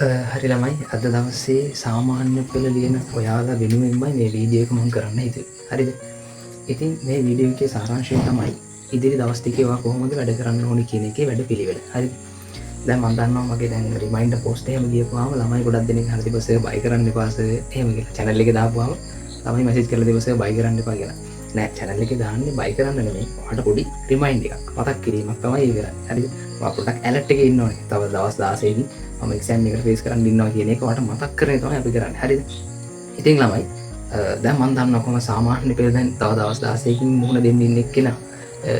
හරි ළමයි අද දවසේ සාමාන්‍ය පෙළ ලියන ඔයාලා වෙනුවෙන්මයි මේ වීඩියෝ එක මම කරන්න හිතුවේ. හරිද? ඉතින් මේ වීඩියෝ එකේ සාරාංශය තමයි ඉදිරි දවස් ටිකේ ඔයා කොහොමද වැඩ කරන්න ඕනේ කියන එකේ වැඩපිළිවෙල. හරිද? දැන් මම දන්නවා මගේ දැන් රිමයින්ඩර් පෝස්ට් එහෙම ගියපුවාම ළමයි ගොඩක් දෙනෙක් හරි තිබසෙ බයි කරන්න එපා සර් එහෙම කියලා. channel එකේ දාපුවාම ළමයි මැසේජ් කරලා තිබසෙ බයි කරන්න එපා කියලා. නෑ channel එකේ දාන්නේ බයි කරන්න නෙමෙයි. ඔයාලට පොඩි රිමයින්ඩ් එකක් මතක් කිරීමක් තමයි ඒ කරන්නේ. හරිද? ඔයා පොඩ්ඩක් ඇලර්ට් එකේ ඉන්න ඕනේ. තව දවස් 16 දී මම එක්සෑම් එකට ෆේස් කරන්න ඉන්නවා කියන එක ඔයාලට මතක් කරගෙන තමයි අපි කරන්නේ. හරිද? ඉතින් ළමයි දැන් මම දන්නවා කොහොම සාමාන්‍ය පෙළ දැන් තව දවස් 16කින් මුහුණ දෙන්න ඉන්න එක්කෙනා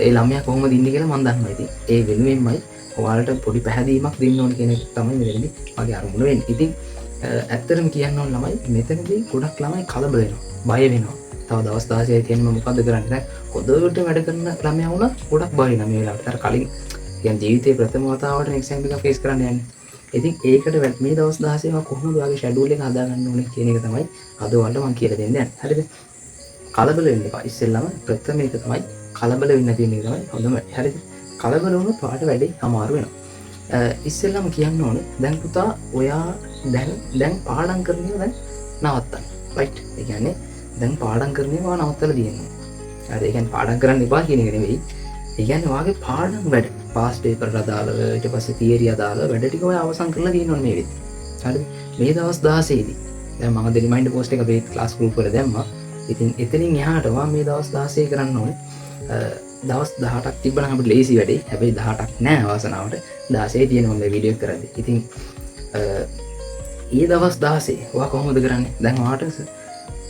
ඒ ළමයා කොහොමද ඉන්නේ කියලා මම දන්නවා. ඉතින් ඒ වෙනුවෙන්මයි ඔයාලට පොඩි පැහැදීමක් දෙන්න ඕන කියන එක තමයි මෙතනදී මගේ අරමුණ වෙන්නේ. ඉතින් ඇත්තටම කියන්න ඕන ළමයි මෙතනදී ගොඩක් ළමයි කලබල වෙනවා, බය වෙනවා. තව දවස් 16 තියෙනවා මොකද්ද කරන්නේ? දැන් හොඳට වැඩ කරන ළමයා වුණා ගොඩක් බය වෙනවා මේ වෙලාවට. අර කලින් කියන්නේ ජීවිතේ ප්‍රථම වතාවට එක්සෑම් එක ෆේස් කරන්න යන්නේ. ඉතින් ඒකට මේ දවස් 16 මම කොහොමද ඔයාගේ ෂෙඩියුල් එක හදාගන්න ඕනේ කියන එක තමයි අද ඔයාලට මම කියලා දෙන්න යන්නේ. හරිද? කලබල වෙන්න එපා. ඉස්සෙල්ලාම ප්‍රථම එක තමයි කලබල වෙන්න තියෙන එක තමයි හොඳම. හරිද? කලබල වුණොත් ඔයාලට වැඩේ අමාරු වෙනවා. ඉස්සෙල්ලාම කියන්න ඕනේ දැන් පුතා ඔයා දැන් පාඩම් කරන්නේ දැන් නවත්තන්න. රයිට්? ඒ කියන්නේ දැන් පාඩම් කරන්නේ ඔයා නවත්තලා තියෙනවා. හරි? ඒ කියන්නේ පාඩම් කරන්න එපා කියන එක නෙවෙයි. ඒ කියන්නේ ඔයාගේ පාඩම් වැඩ පාස් පේපර් අදාළව ඊට පස්සේ තියරි අදාළව වැඩ ටික ඔය අවසන් කරලා තියෙනවනේ මේ වෙද්දි. හරිද? මේ දවස් 16 දී දැන් මම රිමයින්ඩර් පෝස්ට් එක අපේ ක්ලාස් ගෲප් වල දැම්මා. ඉතින් එතනින් එහාට ඔයා මේ දවස් 16 කරන්න ඕනේ. දවස් 18ක් තිබ්බනම් අපිට ලේසි වැඩේ. හැබැයි 18ක් නෑ වාසනාවට. 16 තියෙනවා මේ වීඩියෝ එක කරද්දී. ඉතින් ඊ දවස් 16 ඔයා කොහොමද කරන්නේ? දැන් ඔයාට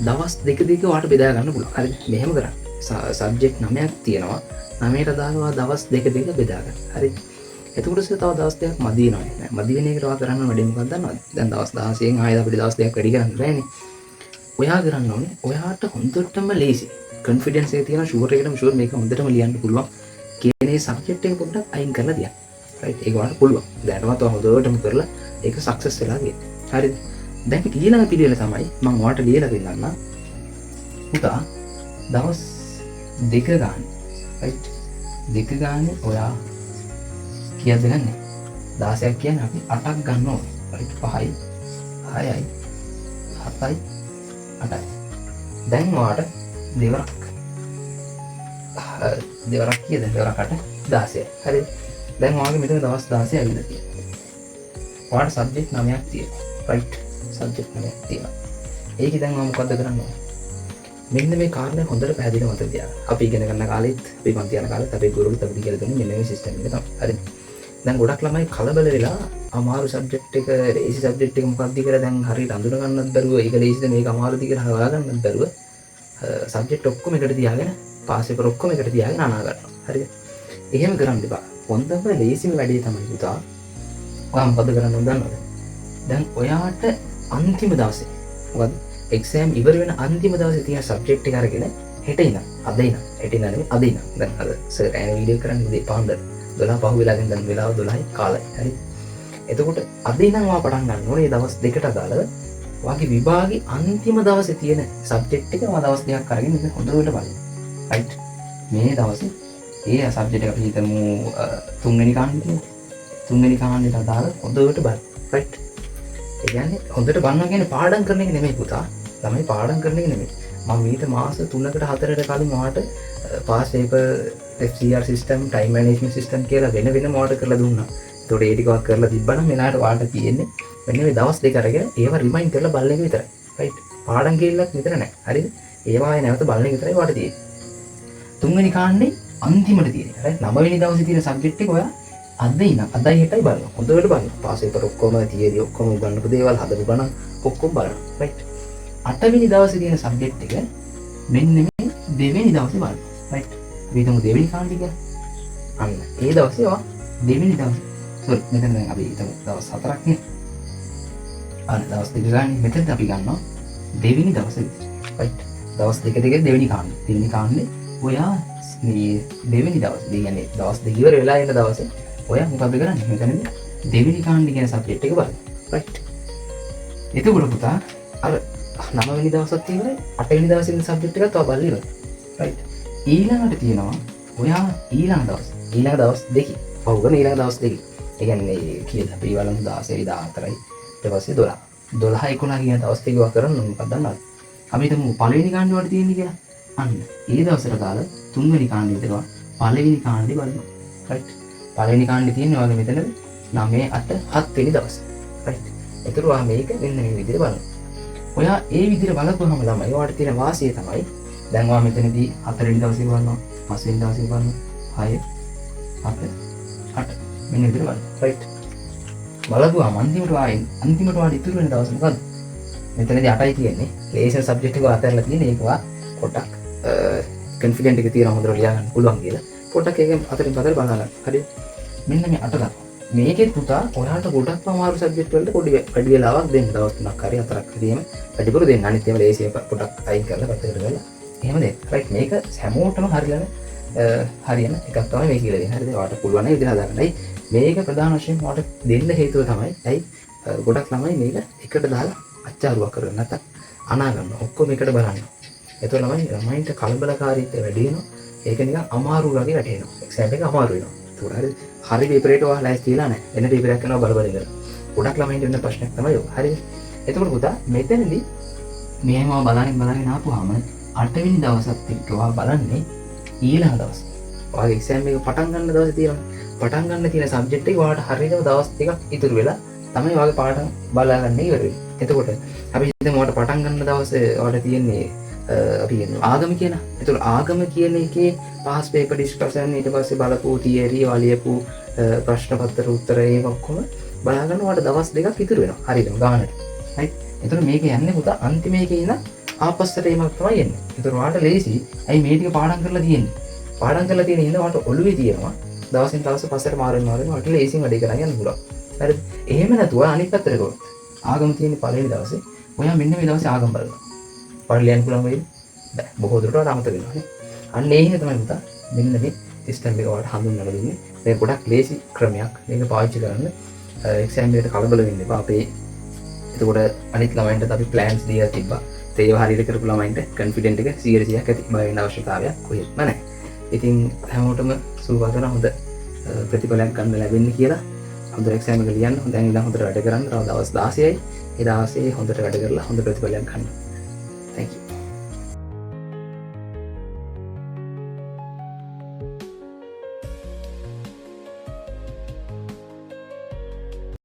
දවස් දෙක ඔයාට බෙදා ගන්න පුළුවන්. හරිද? මෙහෙම කරන්න. සබ්ජෙක්ට් 9ක් තියෙනවා. 9ට දානවා දවස් දෙක බෙදා ගන්න. හරිද? එතකොට තව දවස් දෙකක් මදි වෙනවා. මදි වෙන එකට ඔයා කරන්න වැඩේ මොකක්ද දන්නවද? දැන් දවස් 16න් ආයෙත් අපිට දවස් දෙකක් වැඩි කරන්න බෑනේ. ඔයා කරන්න ඕනේ ඔයාට හොඳටම ලේසි. කොන්ෆිඩන්ස් එක තියෙනවා ෂුවර් එකටම ෂුවර් මේක හොඳටම ලියන්න පුළුවන්. කියන ඒ සබ්ජෙක්ට් එක පොඩ්ඩක් අයින් කරලා තියන්න. රයිට්? ඒක ඔයාලට පුළුවන්. දැනටමත් ඔයා හොඳටම කරලා ඒක සක්සස් වෙලා ගියේ. හරිද? දැන් ඊළඟ පිළිවෙල තමයි මම ඔයාලට ලියලා දෙන්නම්. පුතා දවස් දෙක ගන්න. රයිට්? දෙක ගන්න ඔයා කීයද ගන්නෙ? 16ක් කියන්නේ අපි 8ක් ගන්න ඕනේ. රයිට්? 5යි 6යි 7යි 8යි. දැන් ඔයාට දෙවරක් කීයද? දෙවරක් 8 16යි. හරිද? දැන් ඔයාගේ මෙතන දවස් 16 ඇවිල්ලා තියෙනවා. ඔයාට සබ්ජෙක්ට් 9ක් තියෙනවා. රයිට්? සබ්ජෙක්ට් 9ක් තියෙනවා. ඒකේ දැන් ඔයා මොකද්ද කරන්න ඕනේ? මෙන්න මේ කාරණේ හොඳට පැහැදිලිව මතක තියාගන්න. අපි ඉගෙන ගන්න කාලෙත් අපි පන්ති යන කාලෙත් අපේ ගුරුවරුත් අපිට කියලා දුන්නේ මෙන්න මේ සිස්ටම් එක තමයි. හරිද? දැන් ගොඩක් ළමයි කලබල වෙලා අමාරු සබ්ජෙක්ට් එක ලේසි සබ්ජෙක්ට් එක මොකක්ද කියලා දැන් හරියට අඳුන ගන්නත් බැරුව ඒක ලේසිද මේක අමාරුද කියලා හොයාගන්නත් බැරුව සබ්ජෙක්ට් ඔක්කොම එකට තියාගෙන පාස් පේපර් ඔක්කොම එකට තියාගෙන අනා ගන්නවා. හරිද? එහෙම කරන්න එපා. හොඳම ලේසිම වැඩේ තමයි පුතා. ඔයා මොකද කරන්න ඕනද දන්නවද? දැන් ඔයාට අන්තිම දවසේ මොකද එක්සෑම් ඉවර වෙන අන්තිම දවසේ තියෙන සබ්ජෙක්ට් එක අරගෙන හෙට ඉඳන් අද ඉඳන් හෙට ඉඳන් නෙමෙයි අද ඉඳන් දැන් අද සර් ඇන වීඩියෝ කරන්නේ උදේ පාන්දර 12 පහ වෙලාගෙන් දැන් වෙලාව 12යි කාලයි. හරි? එතකොට අද ඉඳන් ඔයා පටන් ගන්න ඕනේ මේ දවස් දෙකට අදාළව ඔයාගේ විභාගේ අන්තිම දවසේ තියෙන සබ්ජෙක්ට් එක ඔයා දවස් දෙකක් අරගෙන ඉන්න හොඳට බලන්න. රයිට්? මේ දවසේ ඒ සබ්ජෙක්ට් එක අපි හිතමු තුන්වෙනි කාණ්ඩේ තුන්වෙනි කාණ්ඩේට අදාළ හොඳට බලන්න. රයිට්? ඒ කියන්නේ හොඳට බලනවා කියන්නේ පාඩම් කරන එක නෙමෙයි පුතා. ළමයි පාඩම් කරන එක නෙමෙයි. මම මීට මාස 3කට 4කට කලින් ඔයාට pass paper FCR system time management system කියලා වෙනම ඔයාට කරලා දුන්නා. ඒතකොට ඒ ටිකවත් කරලා තිබ්බනම් එනාට ඔයාට තියෙන්නේ මෙන්න මේ දවස් දෙක අරගෙන ඒව රිමයින්ඩ් කරලා බලන එක විතරයි. රයිට්? පාඩම් කියලා විතර නෑ. හරිද? ඒවා ආයේ නැවත බලන එක විතරයි ඔයාට තියෙන්නේ. තුන්වෙනි කාණ්ඩේ අන්තිමට තියෙන එක. රයිට්? 9 වෙනි දවසේ තියෙන සබ්ජෙක්ට් එක ඔයා අද ඉන්න අදයි හෙටයි බලනවා. හොඳට බලන්න. පාස් පේපර් ඔක්කොම තියරි ඔක්කොම උගන්වපු දේවල් හදපු ගණන් ඔක්කොම බලනවා. රයිට්? 8 වෙනි දවසේ තියෙන සබ්ජෙක්ට් එක මෙන්න මේ දෙවෙනි දවසේ බලන්න. රයිට්? අපි හිතමු දෙවෙනි කාණ්ඩය කියලා. අන්න ඒ දවසේ ඔයා දෙවෙනි දවසේ සෝරි මෙතන දැන් අපි හිතමු දවස් 4ක් නේ. අන්න දවස් දෙක ගන්න මෙතනට අපි ගන්නවා දෙවෙනි දවසේ. රයිට්? දවස් දෙක දෙවෙනි කාණ්ඩය. දෙවෙනි කාණ්ඩේ ඔයා මේ දෙවෙනි දවසේ කියන්නේ දවස් දෙක ඉවර වෙලා ඉන්න දවසේ ඔයා මොකද කරන්නේ? මෙතනදී දෙවෙනි කාණ්ඩේ කියන සබ්ජෙක්ට් එක බලන්න. රයිට්? එතකොට පුතා අර 9 වෙනි දවසත් ඉවරයි 8 වෙනි දවසේ ඉන්න සබ්ජෙක්ට් එකත් ඔයා බලලා ඉවරයි. රයිට්? ඊළඟට තියෙනවා ඔයා ඊළඟ දවස් දෙකේ පහුවෙන ඊළඟ දවස් දෙකේ. ඒ කියන්නේ කීයද? අපි බලමු 16යි 14යි ඊට පස්සේ 12 11 කියන දවස් ටික වා කරන්න මොකක්ද දන්නවද? අපි හිතමු පළවෙනි කාණ්ඩේ වලට තියෙන්නේ කියලා. අන්න ඒ දවසට දාලා තුන්වෙනි කාණ්ඩේ විතරවා පළවෙනි කාණ්ඩේ බලන්න. රයිට්. පළවෙනි කාණ්ඩේ තියෙන්නේ වගේ මෙතන 9 8 7 වෙනි දවස්. රයිට්. ඒතර වා මේක මෙන්න මේ විදිහට බලන්න. ඔයා ඒ විදිහට බලපුවම ළමයි ඔයාට තියෙන වාසිය තමයි දැන් ඔයා මෙතනදී 4 වෙනි දවසේ බලනවා 5 වෙනි දවසේ බලනවා 6 7 8 මෙන්න විදිහට බලන්න. රයිට්. බලපුවාම අන්තිමට වාට ඉතුරු වෙන දවස මොකද්ද? මෙතනදී 8යි කියන්නේ. ලේසන් සබ්ජෙක්ට් එක අතහැරලා තියෙන ඒකවා පොඩ්ඩක් කොන්ෆිඩන්ට් එක තියන හොඳට ලියා ගන්න පුළුවන් කියලා. පොඩ්ඩක් ඒක අතරින් පතර බලන්න. හරි. මෙන්න මේ 8 ගන්න. මේකෙත් පුතා ඔයාලට ගොඩක් අමාරු සබ්ජෙක්ට් වලට පොඩි වෙලාවක් දෙන්න දවස් 3ක් හරි 4ක් හරිම වැඩිපුර දෙන්න. අනිත් ඒවා ලේසිය පොඩ්ඩක් අයින් කරලා පැත්තකට දාලා එහෙම දෙන්න. රයිට්. මේක හැමෝටම හරියන එකක් තමයි මේ කියලා දෙන්නේ. හරිද? ඔයාලට පුළුවන් ඒ විදිහට හදාගන්නයි. මේක ප්‍රධාන වශයෙන් ඔයාලට දෙන්න හේතුව තමයි ඇයි ගොඩක් ළමයි මේක එකට දාලා අච්චාරුවක් කරගන්න නැත්නම් අනා ගන්න. ඔක්කොම එකට බලන්න. ඒතකොට ළමයින්ට කලබලකාරීත්වය වැඩි වෙනවා. ඒක නිකන් අමාරු වගේ වැටෙනවා. එක්සෑම් එක අමාරු වෙනවා. ඒතකොට හරි පේපරේට ඔයා ලෑස්ති වෙලා නැහැ. වෙන පේපරයක් කරනවා බල ඉඳලා. ගොඩක් ළමයින්ට වෙන ප්‍රශ්නයක් තමයි ඔය. හරිද? එතකොට පුතා මෙතනදී මෙහෙම බලන්න ආපුවාම 8 වෙනි දවසත් එක්ක ඔයා බලන්නේ ඊළඟ දවස්. ඔයාගේ එක්සෑම් එක පටන් ගන්න දවසේ තියෙනවා. පටන් ගන්න තියෙන සබ්ජෙක්ට් එක ඔයාලට හරියටම දවස් ටිකක් ඉතුරු වෙලා තමයි ඔයාගේ පාඩම් බලාගන්න ඉවර වෙන්නේ. එතකොට අපි හිතමු ඔයාලට පටන් ගන්න දවසේ ඔයාලට තියෙන්නේ අපි කියනවා ආගම කියන. එතකොට ආගම කියන එකේ පාස් පේපර් ඩිස්කෂන් ඊට පස්සේ බලපු තියරි වලියපු ප්‍රශ්න පත්‍ර උත්තර ඒ ඔක්කොම බලාගන්න ඔයාලට දවස් දෙකක් ඉතුරු වෙනවා. හරියටම ගානට. right. එතකොට මේක යන්නේ පුතා අන්තිම එකේ ඉඳන් ආපස්සට එීමක් තමයි එන්නේ. එතකොට ඔයාලට ලේසි. ඇයි මේ ටික පාඩම් කරලා තියෙන්නේ? පාඩම් කරලා තියෙන හින්දා ඔයාලට ඔළුවේ තියෙනවා. දවසින් දවස පස්සට මාරෙනවා ඔයාලට ලේසියෙන් වැඩේ කරන් යන්න පුළුවන්. හරිද? එහෙම නැතුව අනිත් පැත්තට ගොත් ආගම තියෙන පළවෙනි දවසේ ඔයා මෙන්න මේ දවසේ ආගම බලනවා. පරිලයන් පුළුවන් වෙයි. බෑ. බොහෝ දුරට ඔයාලට අමතක වෙනවා නේ. අන්න ඒ හින්දා තමයි පුතා මෙන්න මේ සිස්ටම් එක ඔයාලට හඳුන්වලා දෙන්නේ. මේක ගොඩක් ලේසි ක්‍රමයක්. මේක පාවිච්චි කරන්න එක්සෑම් එකට කලබල වෙන්න එපා. අපේ එතකොට අනිත් ළමයින්ට අපි ප්ලෑන්ස් දීලා තිබ්බා. ඒව හරියට කරපු ළමයින්ට කොන්ෆිඩන්ට් එක 100% ඇති. බය වෙන අවශ්‍යතාවයක් කොහෙත්ම නැහැ. ඉතින් හැමෝටම සුවපතන හොඳ ප්‍රතිඵලයක් ගන්න ලැබෙන්නේ කියලා හොඳ එක්සෑම් එක ලියන්න. දැන් ඉඳන් හොඳට වැඩ කරන්න. තව දවස් 16යි. ඒ දවසේ හොඳට වැඩ කරලා හොඳ ප්‍රතිඵලයක් ගන්න. Thank you.